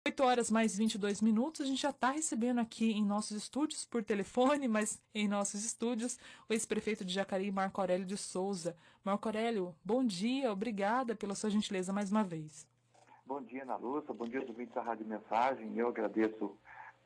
8 horas mais 22 minutos, a gente já está recebendo aqui em nossos estúdios, por telefone, mas em nossos estúdios, o ex-prefeito de Jacareí, Marco Aurélio de Souza. Marco Aurélio, bom dia, obrigada pela sua gentileza mais uma vez. Bom dia, Ana Lúcia. Bom dia, ouvintes da Rádio Mensagem. Eu agradeço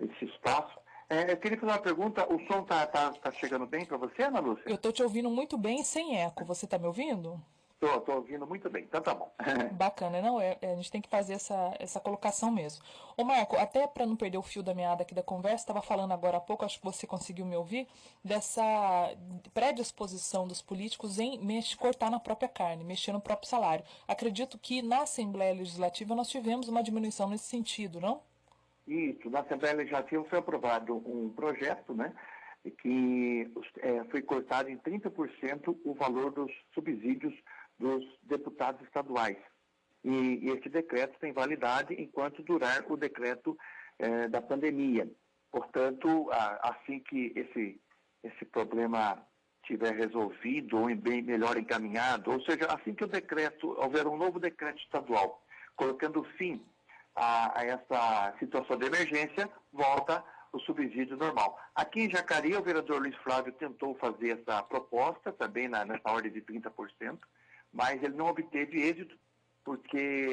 esse espaço. Eu queria fazer uma pergunta. O som tá chegando bem para você, Ana Eu Lúcia? estou te ouvindo muito bem e sem eco. Você está me ouvindo? Tô ouvindo muito bem. Então tá bom. Bacana, não? A gente tem que fazer essa colocação mesmo. Ô Marco, até para não perder o fio da meada aqui da conversa, estava falando agora há pouco, acho que você conseguiu me ouvir, dessa predisposição dos políticos em cortar na própria carne, mexer no próprio salário. Acredito que na Assembleia Legislativa nós tivemos uma diminuição nesse sentido, não? Isso. Na Assembleia Legislativa foi aprovado um projeto, né, que foi cortado em 30% o valor dos subsídios dos deputados estaduais. E esse decreto tem validade enquanto durar o decreto da pandemia. Portanto, assim que esse problema tiver resolvido ou bem melhor encaminhado, ou seja, assim que houver um novo decreto estadual, colocando fim a essa situação de emergência, volta o subsídio normal. Aqui em Jacareí, o vereador Luiz Flávio tentou fazer essa proposta, também nessa ordem de 30%, mas ele não obteve êxito, porque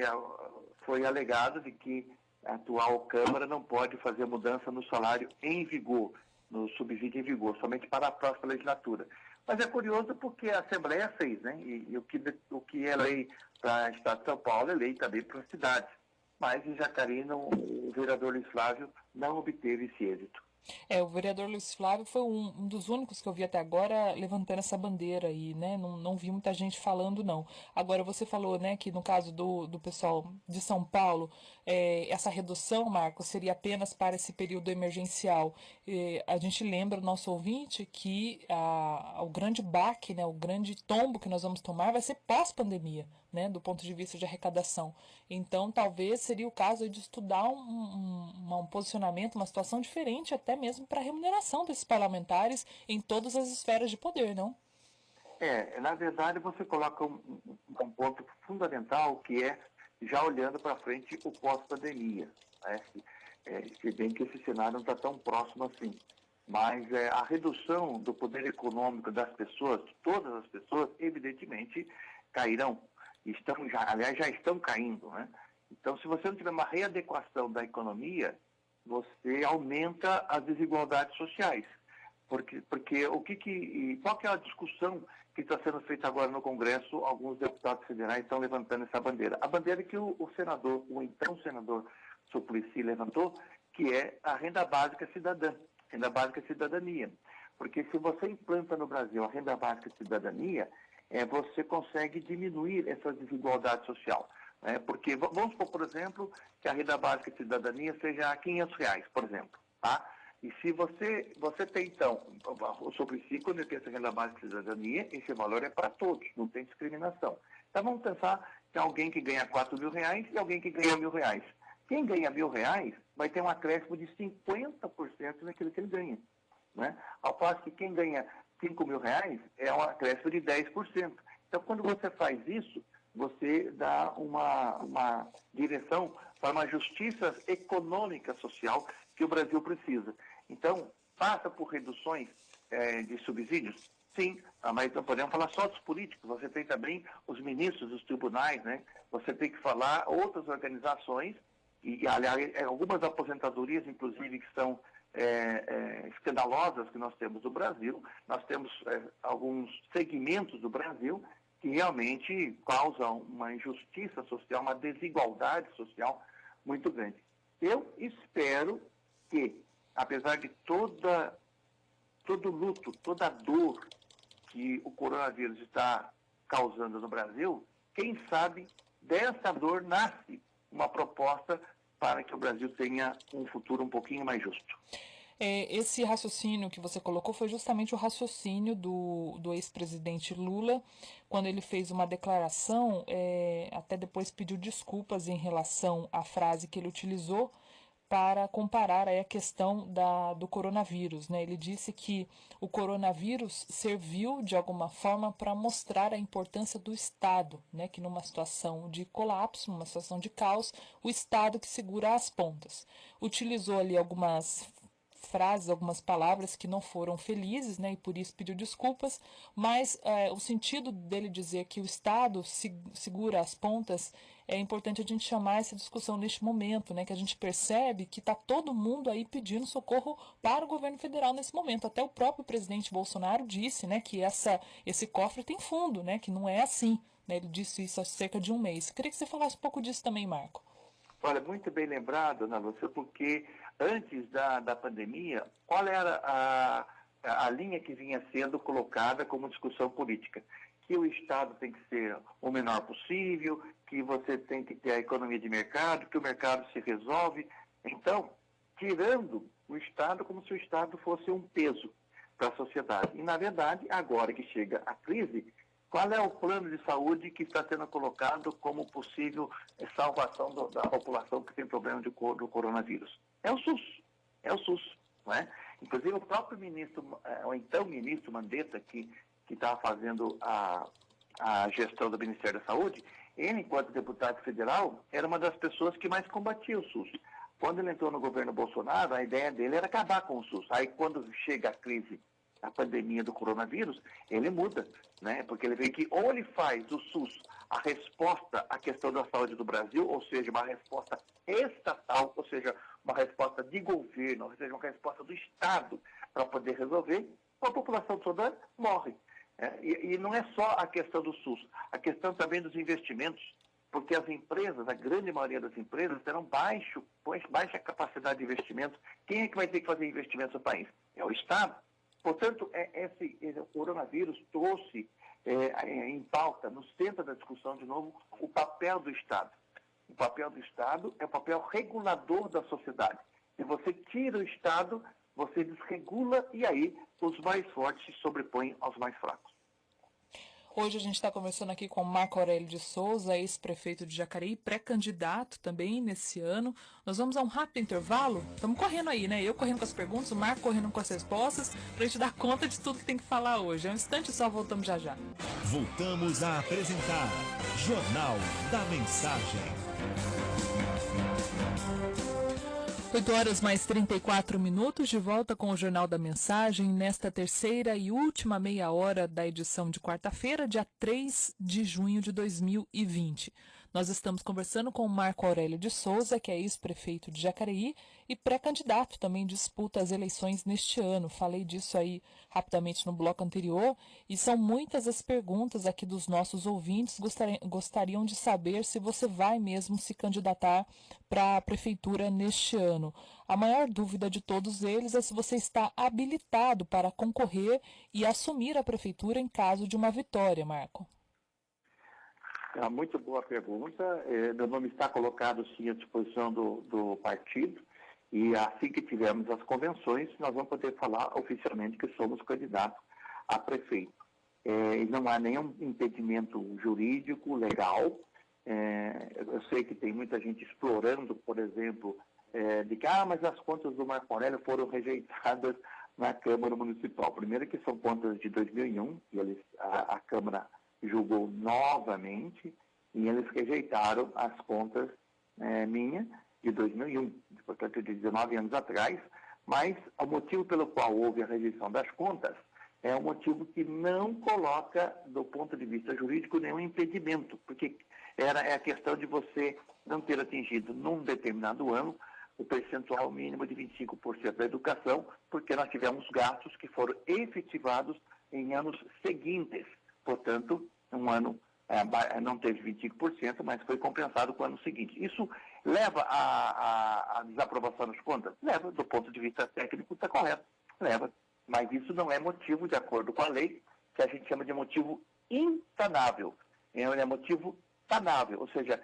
foi alegado de que a atual Câmara não pode fazer mudança no salário em vigor, no subsídio em vigor, somente para a próxima legislatura. Mas é curioso porque a Assembleia fez, né? E o que é lei para o Estado de São Paulo é lei também para a cidade. Mas em Jacareí, o vereador Luiz Flávio não obteve esse êxito. O vereador Luiz Flávio foi um dos únicos que eu vi até agora levantando essa bandeira aí, né? Não vi muita gente falando, não. Agora, você falou, né, que no caso do pessoal de São Paulo, essa redução, Marcos, seria apenas para esse período emergencial. A gente lembra, o nosso ouvinte, que o grande baque, né, o grande tombo que nós vamos tomar vai ser pós-pandemia, né, do ponto de vista de arrecadação. Então, talvez seria o caso de estudar um posicionamento, uma situação diferente até mesmo para a remuneração desses parlamentares em todas as esferas de poder, não? Na verdade, você coloca um ponto fundamental que é, já olhando para frente, o pós-pandemia. Né? Se bem que esse cenário não está tão próximo assim. Mas a redução do poder econômico das pessoas, de todas as pessoas, evidentemente cairão. Aliás, já estão caindo. Né? Então, se você não tiver uma readequação da economia, você aumenta as desigualdades sociais. Porque qual que é a discussão que está sendo feita agora no Congresso? Alguns deputados federais estão levantando essa bandeira. A bandeira que o senador, o então senador Suplicy levantou, que é a renda básica cidadã, renda básica cidadania. Porque se você implanta no Brasil a renda básica cidadania, você consegue diminuir essa desigualdade social. Porque vamos supor, por exemplo, que a renda básica cidadania seja R$ 500, por exemplo, tá? E se você tem, então, o Suplicy, quando ele tem essa renda básica de cidadania, esse valor é para todos, não tem discriminação. Então vamos pensar que alguém que ganha R$ 4.000 e alguém que ganha R$ 1.000. Quem ganha R$ 1.000 vai ter um acréscimo de 50% naquilo que ele ganha. Né? Ao passo que quem ganha R$ 5.000 é um acréscimo de 10%. Então quando você faz isso, você dá uma direção para uma justiça econômica social que o Brasil precisa. Então, passa por reduções de subsídios? Sim, mas não podemos falar só dos políticos, você tem também os ministros dos tribunais, né? Você tem que falar outras organizações, e aliás, algumas aposentadorias, inclusive, que são escandalosas que nós temos no Brasil. Nós temos alguns segmentos do Brasil que realmente causam uma injustiça social, uma desigualdade social muito grande. Eu espero que, apesar de todo luto, toda dor que o coronavírus está causando no Brasil, quem sabe dessa dor nasce uma proposta para que o Brasil tenha um futuro um pouquinho mais justo. Esse raciocínio que você colocou foi justamente o raciocínio do ex-presidente Lula, quando ele fez uma declaração, até depois pediu desculpas em relação à frase que ele utilizou, para comparar aí a questão do coronavírus, né? Ele disse que o coronavírus serviu de alguma forma para mostrar a importância do Estado, né? Que numa situação de colapso, numa situação de caos, o Estado que segura as pontas. Utilizou ali algumas frases, algumas palavras que não foram felizes, né, e por isso pediu desculpas, mas o sentido dele dizer que o Estado segura as pontas é importante a gente chamar essa discussão neste momento, né, que a gente percebe que está todo mundo aí pedindo socorro para o governo federal nesse momento. Até o próprio presidente Bolsonaro disse, né, que esse cofre tem fundo, né, que não é assim. Né, ele disse isso há cerca de um mês. Queria que você falasse um pouco disso também, Marco. Olha, muito bem lembrado, Ana Lúcia, porque antes da pandemia, qual era a linha que vinha sendo colocada como discussão política? Que o Estado tem que ser o menor possível, que você tem que ter a economia de mercado, que o mercado se resolve. Então, tirando o Estado como se o Estado fosse um peso para a sociedade. E, na verdade, agora que chega a crise, qual é o plano de saúde que está sendo colocado como possível salvação da população que tem problema do coronavírus? É o SUS. É o SUS. Não é? Inclusive, o próprio ministro, ou então ministro Mandetta, que estava fazendo a gestão do Ministério da Saúde, ele, enquanto deputado federal, era uma das pessoas que mais combatia o SUS. Quando ele entrou no governo Bolsonaro, a ideia dele era acabar com o SUS. Aí, quando chega a crise, a pandemia do coronavírus, ele muda, né? Porque ele vê que ou ele faz do SUS a resposta à questão da saúde do Brasil, ou seja, uma resposta estatal, ou seja, uma resposta de governo, ou seja, uma resposta do Estado para poder resolver, a população toda morre. E não é só a questão do SUS, a questão também dos investimentos, porque as empresas, a grande maioria das empresas, terão baixa capacidade de investimento. Quem é que vai ter que fazer investimentos no país? É o Estado. Portanto, esse coronavírus trouxe em pauta, no centro da discussão, de novo, o papel do Estado. O papel do Estado é o papel regulador da sociedade. Se você tira o Estado, você desregula e aí os mais fortes se sobrepõem aos mais fracos. Hoje a gente está conversando aqui com Marco Aurélio de Souza, ex-prefeito de Jacareí, pré-candidato também nesse ano. Nós vamos a um rápido intervalo. Estamos correndo aí, né? Eu correndo com as perguntas, o Marco correndo com as respostas, para a gente dar conta de tudo que tem que falar hoje. É um instante só, voltamos já já. Voltamos a apresentar Jornal da Mensagem. 8 horas mais 34 minutos, de volta com o Jornal da Mensagem, nesta terceira e última meia hora da edição de quarta-feira, dia 3 de junho de 2020. Nós estamos conversando com o Marco Aurélio de Souza, que é ex-prefeito de Jacareí e pré-candidato também disputa as eleições neste ano. Falei disso aí rapidamente no bloco anterior e são muitas as perguntas aqui dos nossos ouvintes. Gostariam de saber se você vai mesmo se candidatar para a prefeitura neste ano. A maior dúvida de todos eles é se você está habilitado para concorrer e assumir a prefeitura em caso de uma vitória, Marco. Muito boa pergunta. Meu nome está colocado, sim, à disposição do partido. E assim que tivermos as convenções, nós vamos poder falar oficialmente que somos candidatos a prefeito. E não há nenhum impedimento jurídico, legal. Eu sei que tem muita gente explorando, por exemplo, de que mas as contas do Marco Aurélio foram rejeitadas na Câmara Municipal. Primeiro que são contas de 2001, e a Câmara julgou novamente e eles rejeitaram as contas minhas de 2001, portanto de 19 anos atrás, mas o motivo pelo qual houve a rejeição das contas é um motivo que não coloca, do ponto de vista jurídico, nenhum impedimento, porque é a questão de você não ter atingido num determinado ano o percentual mínimo de 25% da educação, porque nós tivemos gastos que foram efetivados em anos seguintes. Portanto, um ano não teve 25%, mas foi compensado com o ano seguinte. Isso leva à desaprovação das contas? Leva, do ponto de vista técnico, está correto. Leva. Mas isso não é motivo, de acordo com a lei, que a gente chama de motivo insanável. É motivo sanável, ou seja,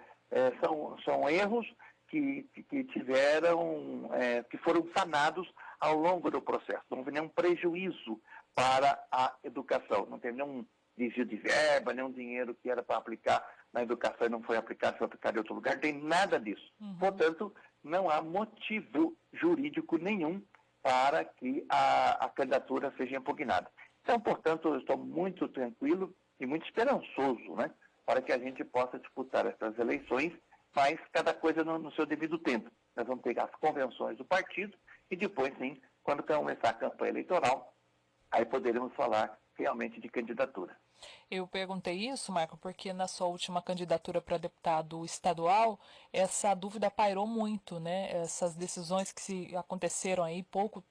são erros que tiveram, que foram sanados ao longo do processo. Não houve nenhum prejuízo para a educação, não teve nenhum desvio de verba, nenhum dinheiro que era para aplicar na educação e não foi aplicado, foi aplicado em outro lugar, não tem nada disso. Portanto, não há motivo jurídico nenhum para que a candidatura seja impugnada. Então, portanto, eu estou muito tranquilo e muito esperançoso, né, para que a gente possa disputar essas eleições, mas cada coisa no seu devido tempo. Nós vamos pegar as convenções do partido e depois, sim, quando começar a campanha eleitoral, aí poderemos falar realmente de candidatura. Eu perguntei isso, Marco, porque na sua última candidatura para deputado estadual, essa dúvida pairou muito, né? Essas decisões que se aconteceram aí poucas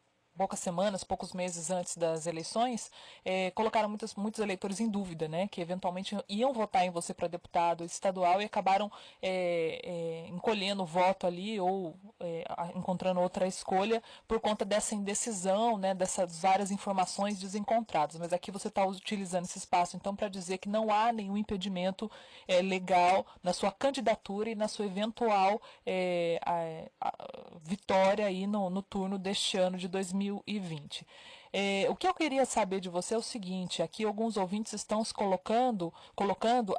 semanas, poucos meses antes das eleições, colocaram muitos eleitores em dúvida, né? Que eventualmente iam votar em você para deputado estadual e acabaram encolhendo o voto ali ou encontrando outra escolha por conta dessa indecisão, né? Dessas várias informações desencontradas. Mas aqui você está utilizando esse espaço, então, para dizer que não há nenhum impedimento legal na sua candidatura e na sua eventual vitória aí no turno deste ano de 2020. O que eu queria saber de você é o seguinte: aqui alguns ouvintes estão se colocando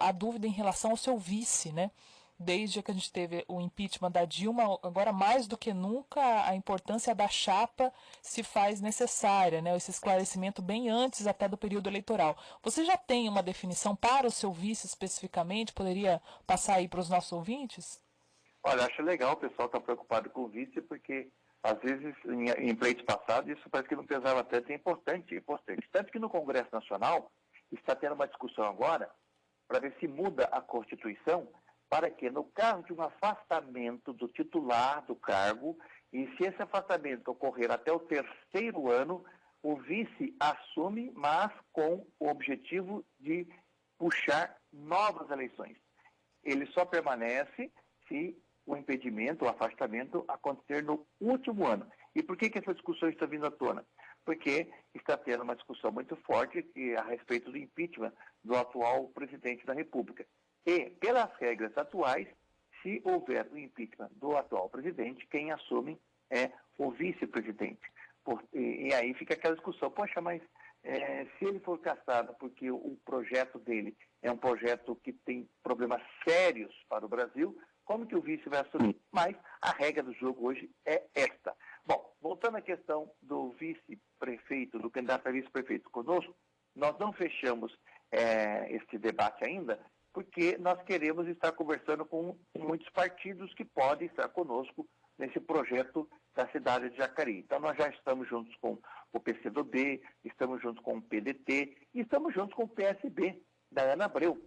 a dúvida em relação ao seu vice, né? Desde que a gente teve o impeachment da Dilma, agora mais do que nunca a importância da chapa se faz necessária, né? Esse esclarecimento bem antes até do período eleitoral. Você já tem uma definição para o seu vice especificamente? Poderia passar aí para os nossos ouvintes? Olha, acho legal o pessoal estar preocupado com o vice, porque às vezes em pleitos passados isso parece que não pesava tanto, é importante, é importante. Tanto que no Congresso Nacional está tendo uma discussão agora para ver se muda a Constituição para que, no caso de um afastamento do titular do cargo, e se esse afastamento ocorrer até o 3º ano, o vice assume, mas com o objetivo de puxar novas eleições. Ele só permanece se o impedimento, o afastamento acontecer no último ano. E por que essa discussão está vindo à tona? Porque está tendo uma discussão muito forte a respeito do impeachment do atual presidente da República. E, pelas regras atuais, se houver o impeachment do atual presidente, quem assume é o vice-presidente. E aí fica aquela discussão, poxa, mas se ele for cassado porque o projeto dele é um projeto que tem problemas sérios para o Brasil, como que o vice vai assumir? Mas a regra do jogo hoje é esta. Bom, voltando à questão do vice-prefeito, do candidato a vice-prefeito conosco, nós não fechamos este debate ainda, porque nós queremos estar conversando com muitos partidos que podem estar conosco nesse projeto da cidade de Jacareí. Então, nós já estamos juntos com o PCdoB, estamos juntos com o PDT e estamos juntos com o PSB, da Ana Abreu.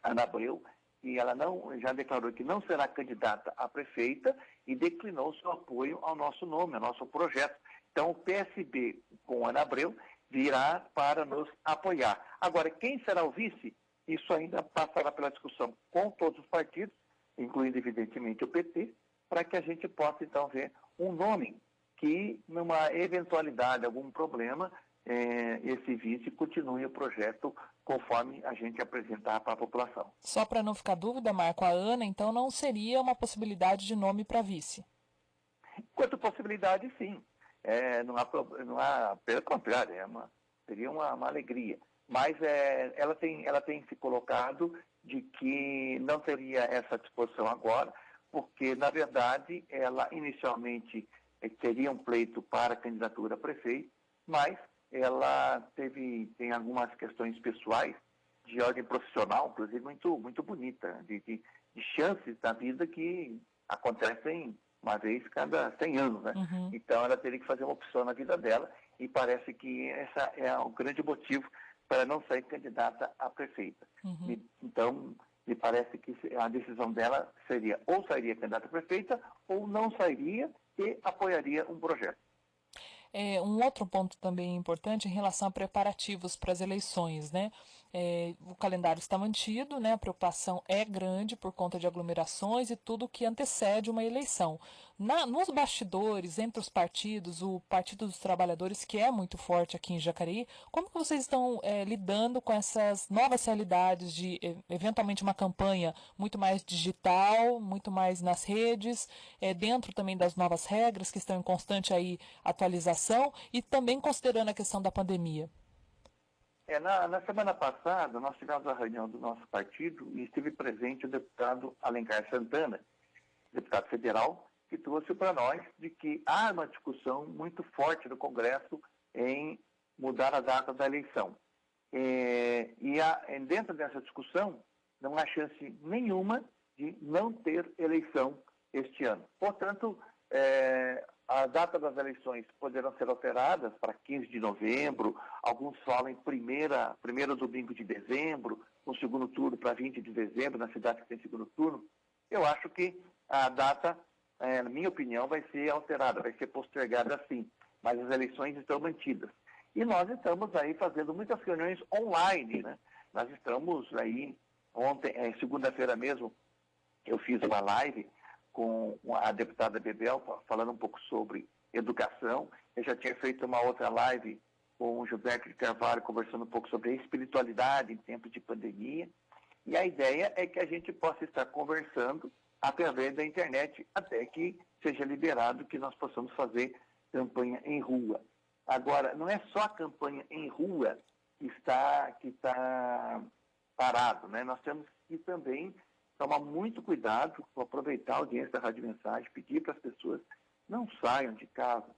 Ana Abreu, e ela já declarou que não será candidata a prefeita e declinou seu apoio ao nosso nome, ao nosso projeto. Então, o PSB com Ana Abreu virá para nos apoiar. Agora, quem será o vice? Isso ainda passará pela discussão com todos os partidos, incluindo, evidentemente, o PT, para que a gente possa, então, ver um nome que, numa eventualidade, algum problema, esse vice continue o projeto conforme a gente apresentar para a população. Só para não ficar dúvida, Marco, a Ana, então, não seria uma possibilidade de nome para vice? Quanto possibilidade, sim. Não há, pelo contrário, seria uma alegria. Mas ela tem se colocado de que não teria essa disposição agora, porque, na verdade, ela inicialmente teria um pleito para a candidatura a prefeito, mas ela tem algumas questões pessoais de ordem profissional, inclusive muito, muito bonita, de chances da vida que acontecem uma vez cada 100 anos, né? Uhum. Então ela teria que fazer uma opção na vida dela e parece que essa é o grande motivo para não sair candidata a prefeita. Uhum. Então, me parece que a decisão dela seria ou sairia candidata a prefeita ou não sairia e apoiaria um projeto. Um outro ponto também importante em relação a preparativos para as eleições, né? O calendário está mantido, né? A preocupação é grande por conta de aglomerações e tudo que antecede uma eleição. Nos bastidores, entre os partidos, o Partido dos Trabalhadores, que é muito forte aqui em Jacareí, como que vocês estão lidando com essas novas realidades de, eventualmente, uma campanha muito mais digital, muito mais nas redes, dentro também das novas regras que estão em constante aí atualização e também considerando a questão da pandemia? Na semana passada, nós tivemos a reunião do nosso partido e esteve presente o deputado Alencar Santana, deputado federal, que trouxe para nós de que há uma discussão muito forte no Congresso em mudar a data da eleição. Dentro dessa discussão, não há chance nenhuma de não ter eleição este ano. Portanto, a data das eleições poderão ser alteradas para 15 de novembro, alguns falam em primeiro domingo de dezembro, no segundo turno para 20 de dezembro, na cidade que tem segundo turno. Eu acho que a data, na minha opinião, vai ser alterada, vai ser postergada sim, mas as eleições estão mantidas. E nós estamos aí fazendo muitas reuniões online, né? Nós estamos aí, ontem, segunda-feira mesmo, eu fiz uma live com a deputada Bebel, falando um pouco sobre educação. Eu já tinha feito uma outra live com o Gilberto de Carvalho, conversando um pouco sobre a espiritualidade em tempos de pandemia. E a ideia é que a gente possa estar conversando através da internet, até que seja liberado que nós possamos fazer campanha em rua. Agora, não é só a campanha em rua que está parado, né? Nós temos que também tomar muito cuidado, aproveitar a audiência da Rádio Mensagem, pedir para as pessoas não saiam de casa,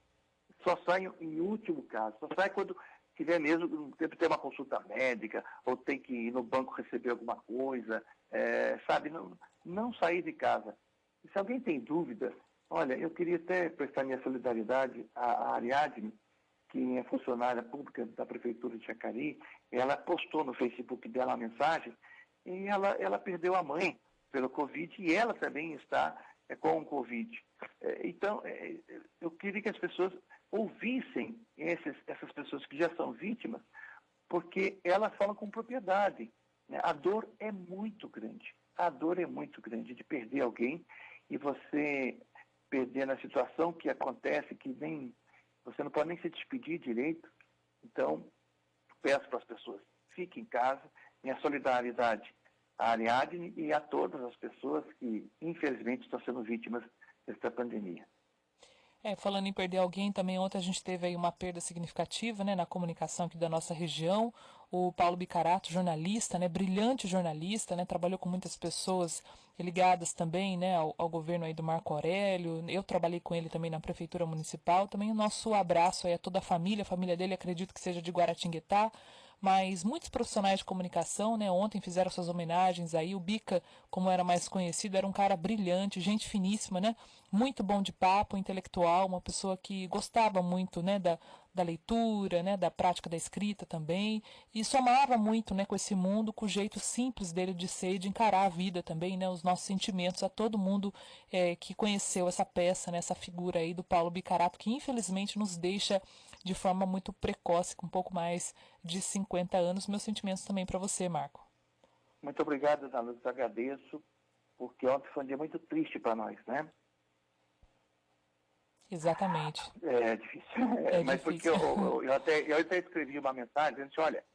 só saiam em último caso, só saiam quando tiver mesmo, tem que ter uma consulta médica, ou tem que ir no banco receber alguma coisa, sabe, não sair de casa. E se alguém tem dúvida, olha, eu queria até prestar minha solidariedade à Ariadne, que é funcionária pública da Prefeitura de Jacareí. Ela postou no Facebook dela uma mensagem e ela perdeu a mãe pelo Covid e ela também está com o Covid. Então, eu queria que as pessoas ouvissem essas pessoas que já são vítimas, porque elas falam com propriedade, né? A dor é muito grande. A dor é muito grande de perder alguém e você perder na situação que acontece, que nem você não pode nem se despedir direito. Então, peço para as pessoas, fiquem em casa. Minha solidariedade à Ariadne e a todas as pessoas que, infelizmente, estão sendo vítimas desta pandemia. Falando em perder alguém, também ontem a gente teve aí uma perda significativa, né, na comunicação aqui da nossa região. O Paulo Bicarato, jornalista, né, brilhante jornalista, né, trabalhou com muitas pessoas ligadas também, né, ao governo aí do Marco Aurélio. Eu trabalhei com ele também na Prefeitura Municipal. Também o nosso abraço aí a toda a família dele acredito que seja de Guaratinguetá. Mas muitos profissionais de comunicação, né, ontem fizeram suas homenagens aí. O Bica, como era mais conhecido, era um cara brilhante, gente finíssima, né, muito bom de papo, intelectual, uma pessoa que gostava muito, né, da leitura, né, da prática da escrita também, e somava muito, né, com esse mundo, com o jeito simples dele de ser e de encarar a vida também, né, os nossos sentimentos, a todo mundo que conheceu essa peça, né, essa figura aí do Paulo Bicarato, que infelizmente nos deixa de forma muito precoce, com um pouco mais de 50 anos. Meus sentimentos também para você, Marco. Muito obrigado, Ana Luz, agradeço, porque ontem foi um dia muito triste para nós, né? Exatamente. É difícil. Mas difícil. Porque eu até escrevi uma mensagem dizendo assim, olha,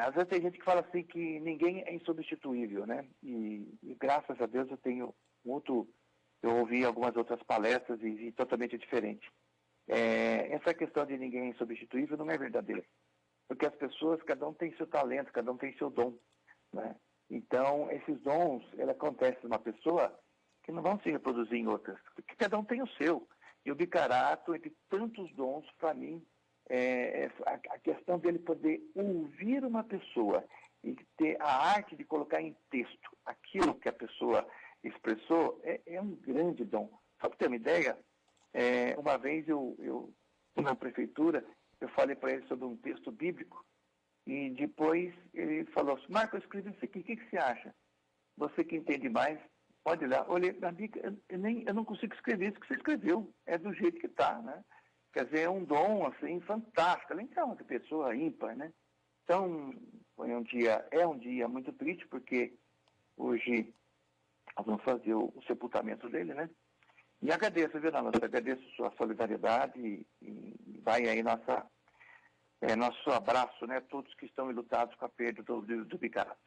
às vezes tem gente que fala assim que ninguém é insubstituível, né? E graças a Deus eu ouvi algumas outras palestras e vi totalmente diferente. Essa questão de ninguém é insubstituível não é verdadeira. Porque as pessoas, cada um tem seu talento, cada um tem seu dom, né? Então, esses dons, acontecem numa pessoa que não vão se reproduzir em outras, porque cada um tem o seu. E o Bicarato, entre tantos dons, para mim, a questão dele poder ouvir uma pessoa e ter a arte de colocar em texto aquilo que a pessoa expressou, é um grande dom. Só para ter uma ideia, uma vez eu na prefeitura, eu falei para ele sobre um texto bíblico e depois ele falou assim, Marco, eu escrevi isso aqui, o que você acha? Você que entende mais, pode olhar. Olhei na Bica, eu não consigo escrever isso que você escreveu, é do jeito que está, né? Quer dizer, é um dom, assim, fantástico. Além de ser uma pessoa ímpar, né? Então, é um dia muito triste, porque hoje nós vamos fazer o sepultamento dele, né? E agradeço, viu, Nana? Agradeço sua solidariedade e vai aí nosso abraço, né? Todos que estão lutados com a perda do Bicarato.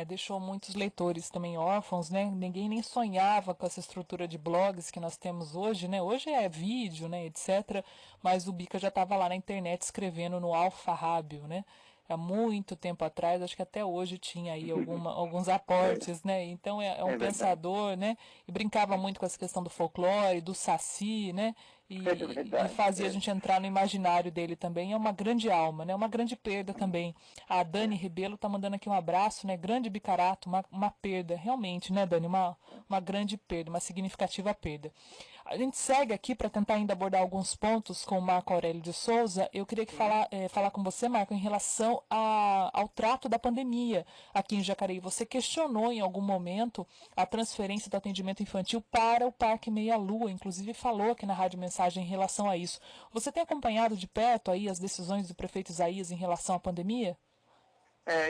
Deixou muitos leitores também órfãos, né? Ninguém nem sonhava com essa estrutura de blogs que nós temos hoje, né? Hoje é vídeo, né, etc. Mas o Bica já estava lá na internet escrevendo no alfarrábio, né? há muito tempo atrás, acho que até hoje tinha aí alguns aportes, né? Então é um É verdade, pensador, né? E brincava muito com essa questão do folclore, do saci, né? é E verdade. fazia a gente entrar no imaginário dele também. É uma grande alma, né? Uma grande perda também. A Dani É. Rebelo tá mandando aqui um abraço, né? Grande bicarato, uma perda, realmente, né, Dani? Uma grande perda, uma significativa perda. A gente segue aqui para tentar ainda abordar alguns pontos com o Marco Aurélio de Souza. Eu queria Sim. falar com você, Marco, em relação ao trato da pandemia aqui em Jacareí. Você questionou em algum momento a transferência do atendimento infantil para o Parque Meia Lua, inclusive falou aqui na Rádio Mensagem em relação a isso. Você tem acompanhado de perto aí as decisões do prefeito Isaías em relação à pandemia?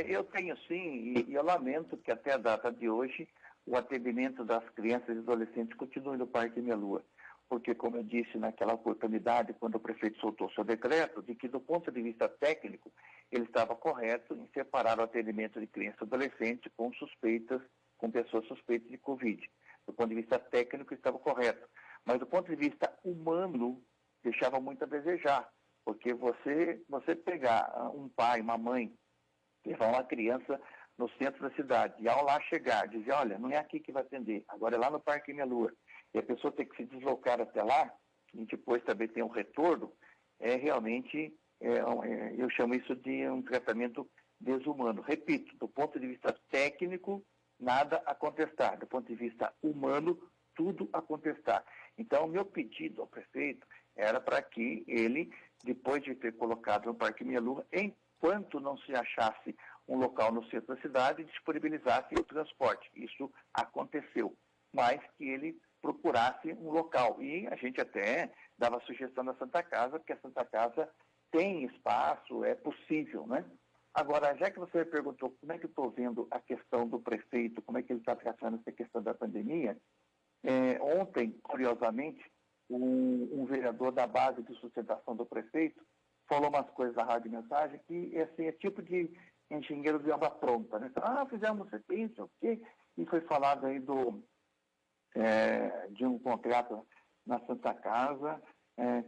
Eu tenho sim, e eu lamento que até a data de hoje o atendimento das crianças e adolescentes continue no Parque Minha Lua. Porque, como eu disse naquela oportunidade, quando o prefeito soltou seu decreto, de que do ponto de vista técnico, ele estava correto em separar o atendimento de criança e adolescente com suspeitas, com pessoas suspeitas de Covid. Do ponto de vista técnico, estava correto. Mas do ponto de vista humano, deixava muito a desejar. Porque você pegar um pai, uma mãe, levar uma criança no centro da cidade, e ao lá chegar, dizer, olha, não é aqui que vai atender, agora é lá no Parque Minha Lua, e a pessoa tem que se deslocar até lá, e depois também tem um retorno, realmente, eu chamo isso de um tratamento desumano. Repito, do ponto de vista técnico, nada a contestar, do ponto de vista humano, tudo a contestar. Então, o meu pedido ao prefeito era para que ele, depois de ter colocado no Parque Minha Lua, enquanto não se achasse um local no centro da cidade, disponibilizasse o transporte. Isso aconteceu, mas que ele procurasse um local. E a gente até dava sugestão da Santa Casa, porque a Santa Casa tem espaço, é possível, né? Agora, já que você me perguntou como é que eu estou vendo a questão do prefeito, como é que ele está tratando essa questão da pandemia, ontem, curiosamente, um vereador da base de sustentação do prefeito falou umas coisas na rádio mensagem que assim, é tipo de engenheiro de obra pronta, né? Fizemos isso, ok? E foi falado aí de um contrato na Santa Casa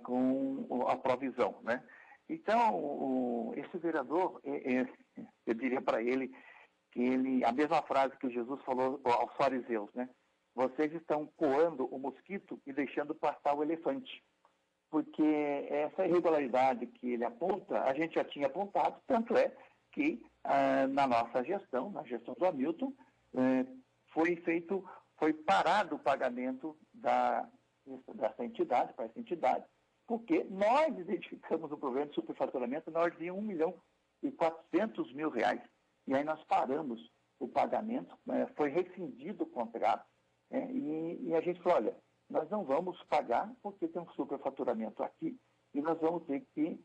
com a provisão, né? Então, esse vereador, eu diria para ele que a mesma frase que Jesus falou aos fariseus, né? Vocês estão coando o mosquito e deixando passar o elefante. Porque essa irregularidade que ele aponta, a gente já tinha apontado, tanto é que na nossa gestão, na gestão do Hamilton, foi parado o pagamento dessa entidade, para essa entidade, porque nós identificamos o problema de superfaturamento na ordem de R$ 1.400.000. E aí nós paramos o pagamento, foi rescindido o contrato, e a gente falou, olha, nós não vamos pagar porque tem um superfaturamento aqui e nós vamos ter que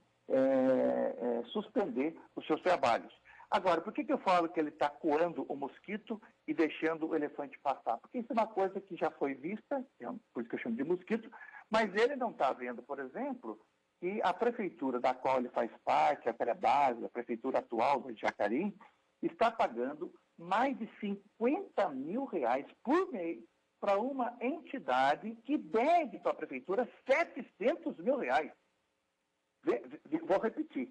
suspender os seus trabalhos. Agora, por que eu falo que ele está coando o mosquito e deixando o elefante passar? Porque isso é uma coisa que já foi vista, por isso que eu chamo de mosquito, mas ele não está vendo, por exemplo, que a prefeitura da qual ele faz parte, a pré-base, a prefeitura atual de Jacareí, está pagando mais de R$ 50.000 por mês para uma entidade que deve para a prefeitura R$ 700.000. Vou repetir.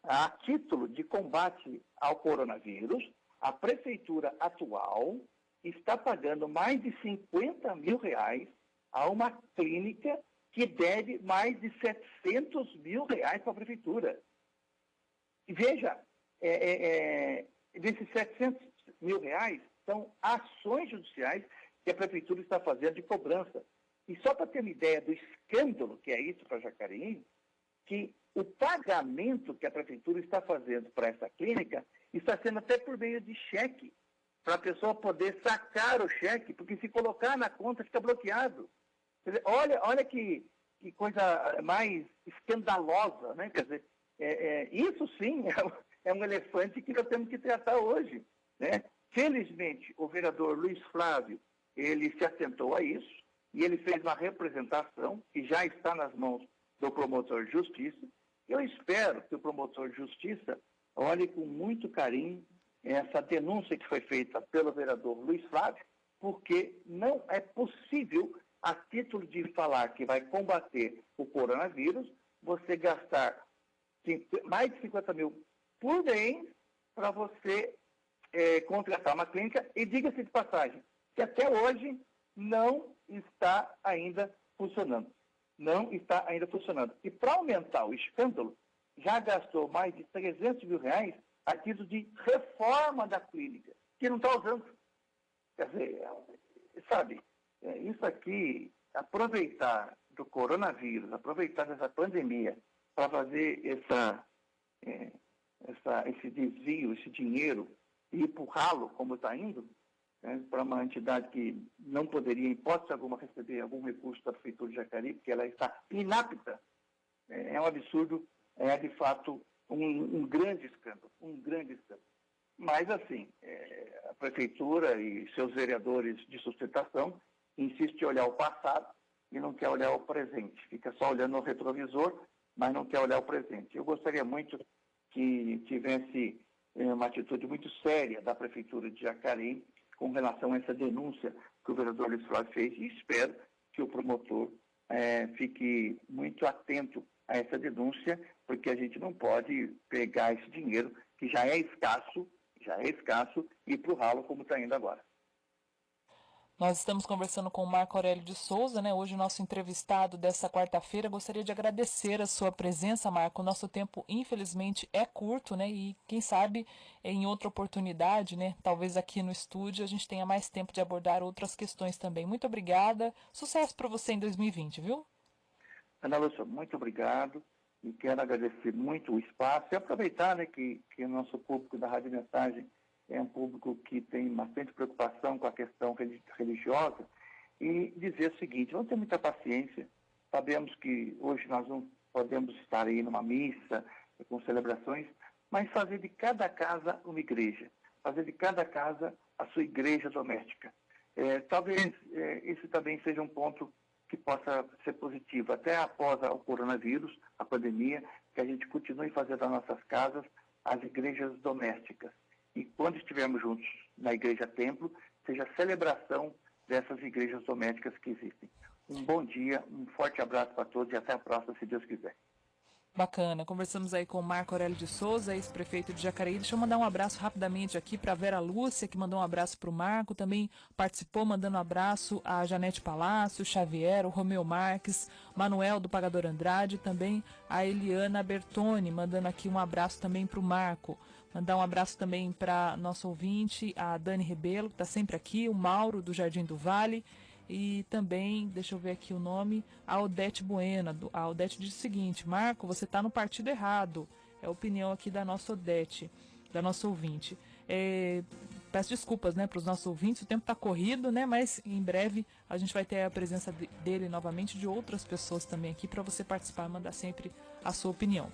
A título de combate ao coronavírus, a prefeitura atual está pagando mais de R$ 50.000 a uma clínica que deve mais de R$ 700.000 para a prefeitura. E veja, desses R$ 700.000 são ações judiciais que a prefeitura está fazendo de cobrança. E só para ter uma ideia do escândalo que é isso para Jacareí, que o pagamento que a prefeitura está fazendo para essa clínica está sendo até por meio de cheque, para a pessoa poder sacar o cheque, porque se colocar na conta fica bloqueado. Quer dizer, olha que coisa mais escandalosa, né? Quer dizer, isso sim é um elefante que nós temos que tratar hoje, né? Felizmente, o vereador Luiz Flávio, ele se atentou a isso e ele fez uma representação que já está nas mãos do promotor de justiça. Eu espero que o promotor de justiça olhe com muito carinho essa denúncia que foi feita pelo vereador Luiz Flávio, porque não é possível, a título de falar que vai combater o coronavírus, você gastar mais de R$ 50.000 por mês para você contratar uma clínica. E diga-se de passagem, que até hoje não está ainda funcionando. Não está ainda funcionando. E para aumentar o escândalo, já gastou mais de R$300 mil a título de reforma da clínica, que não está usando. Quer dizer, sabe, isso aqui, aproveitar do coronavírus, aproveitar dessa pandemia para fazer esse desvio, esse dinheiro, e empurrá-lo como está indo, né, para uma entidade que não poderia, em hipótese alguma, receber algum recurso da Prefeitura de Jacareí, porque ela está inapta, é um absurdo, é de fato um grande escândalo, um grande escândalo. Mas, assim, a Prefeitura e seus vereadores de sustentação insistem em olhar o passado e não quer olhar o presente. Fica só olhando o retrovisor, mas não quer olhar o presente. Eu gostaria muito que tivesse uma atitude muito séria da Prefeitura de Jacareí com relação a essa denúncia que o vereador Luiz Flávio fez, e espero que o promotor fique muito atento a essa denúncia, porque a gente não pode pegar esse dinheiro que já é escasso, e ir para o ralo como está indo agora. Nós estamos conversando com o Marco Aurélio de Souza, né? Hoje o nosso entrevistado dessa quarta-feira. Gostaria de agradecer a sua presença, Marco. O nosso tempo, infelizmente, é curto, né? E quem sabe em outra oportunidade, né? Talvez aqui no estúdio a gente tenha mais tempo de abordar outras questões também. Muito obrigada. Sucesso para você em 2020, viu? Ana Lúcia, muito obrigado. E quero agradecer muito o espaço e aproveitar, né, que o nosso público da Rádio Mensagem é um público que tem bastante preocupação com a questão religiosa, e dizer o seguinte: vamos ter muita paciência. Sabemos que hoje nós não podemos estar aí numa missa, com celebrações, mas fazer de cada casa uma igreja, fazer de cada casa a sua igreja doméstica. Talvez isso também seja um ponto que possa ser positivo, até após o coronavírus, a pandemia, que a gente continue fazendo das nossas casas as igrejas domésticas. E quando estivermos juntos na igreja templo, seja a celebração dessas igrejas domésticas que existem. Um bom dia, um forte abraço para todos e até a próxima, se Deus quiser. Bacana, conversamos aí com o Marco Aurélio de Souza, ex-prefeito de Jacareí. Deixa eu mandar um abraço rapidamente aqui para a Vera Lúcia, que mandou um abraço para o Marco, também participou mandando um abraço a Janete Palácio, Xavier, o Romeu Marques, Manuel do Pagador Andrade, também a Eliana Bertoni, mandando aqui um abraço também para o Marco. Mandar um abraço também para nosso ouvinte, a Dani Rebelo, que está sempre aqui, o Mauro do Jardim do Vale. E também, deixa eu ver aqui o nome, a Odete Buena. A Odete diz o seguinte: Marco, você está no partido errado. É a opinião aqui da nossa Odete, da nossa ouvinte. Peço desculpas, né, para os nossos ouvintes, o tempo está corrido, né, mas em breve a gente vai ter a presença dele novamente, de outras pessoas também aqui, para você participar e mandar sempre a sua opinião.